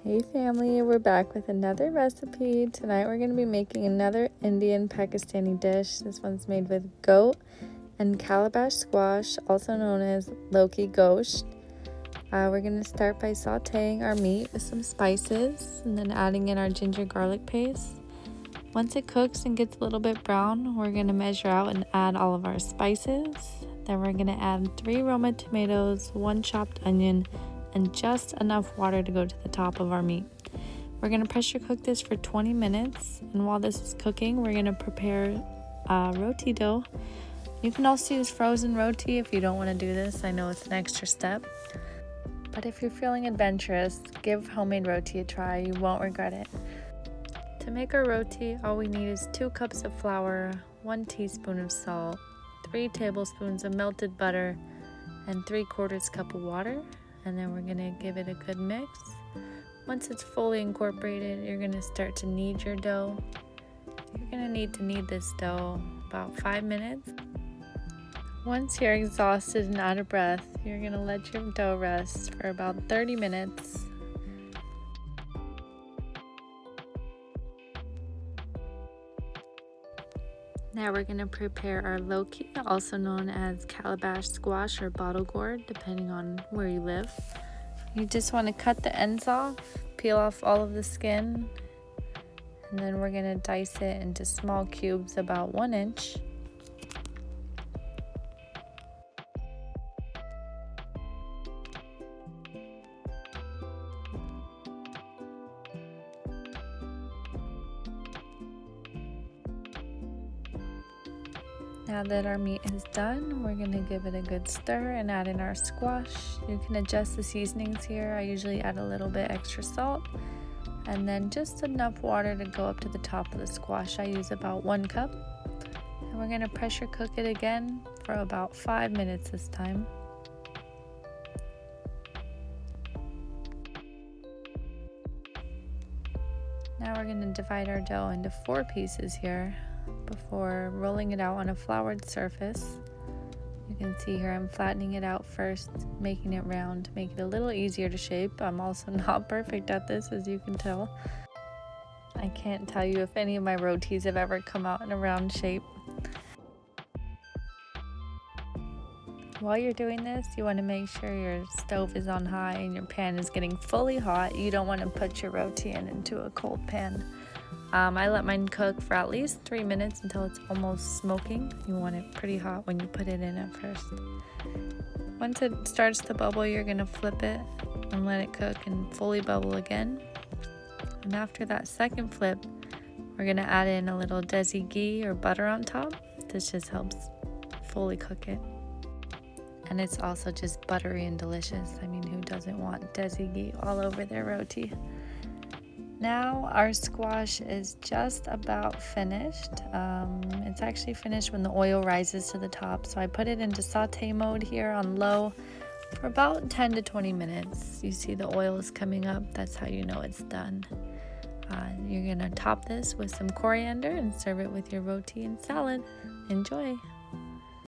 Hey family, we're back with another recipe. Tonight we're going to be making another Indian Pakistani dish. This one's made with goat and calabash squash, also known as Lauki Gosht. We're going to start by sauteing our meat with some spices and then adding in our ginger garlic paste. Once it cooks and gets a little bit brown, we're going to measure out and add all of our spices. Then we're going to add 3 Roma tomatoes, 1 chopped onion, and just enough water to go to the top of our meat. We're going to pressure cook this for 20 minutes, and while this is cooking, we're going to prepare roti dough. You can also use frozen roti if you don't want to do this. I know it's an extra step, but if you're feeling adventurous, give homemade roti a try. You won't regret it. To make our roti, all we need is 2 cups of flour, 1 teaspoon of salt, 3 tablespoons of melted butter, and 3/4 cup of water. And then we're going to give it a good mix. Once it's fully incorporated, you're going to start to knead your dough. You're going to need to knead this dough about 5 minutes. Once you're exhausted and out of breath, you're going to let your dough rest for about 30 minutes. Now we're going to prepare our Lauki, also known as calabash squash or bottle gourd, depending on where you live. You just want to cut the ends off, peel off all of the skin, and then we're going to dice it into small cubes about 1 inch. Now that our meat is done, we're going to give it a good stir and add in our squash. You can adjust the seasonings here. I usually add a little bit extra salt and then just enough water to go up to the top of the squash. I use about 1 cup. And we're going to pressure cook it again for about 5 minutes this time. Now we're going to divide our dough into 4 pieces here before rolling it out on a floured surface. You can see here I'm flattening it out first, making it round to make it a little easier to shape. I'm also not perfect at this, as you can tell. I can't tell you if any of my rotis have ever come out in a round shape. While you're doing this, you want to make sure your stove is on high and your pan is getting fully hot. You don't want to put your roti into a cold pan. I let mine cook for at least 3 minutes until it's almost smoking. You want it pretty hot when you put it in at first. Once it starts to bubble, you're going to flip it and let it cook and fully bubble again. And after that second flip, we're going to add in a little desi ghee or butter on top. This just helps fully cook it. And it's also just buttery and delicious. I mean, who doesn't want desi ghee all over their roti? Now our squash is just about finished. It's actually finished when the oil rises to the top. So I put it into saute mode here on low for about 10 to 20 minutes. You see the oil is coming up. That's how you know it's done. You're going to top this with some coriander and serve it with your roti and salad. Enjoy!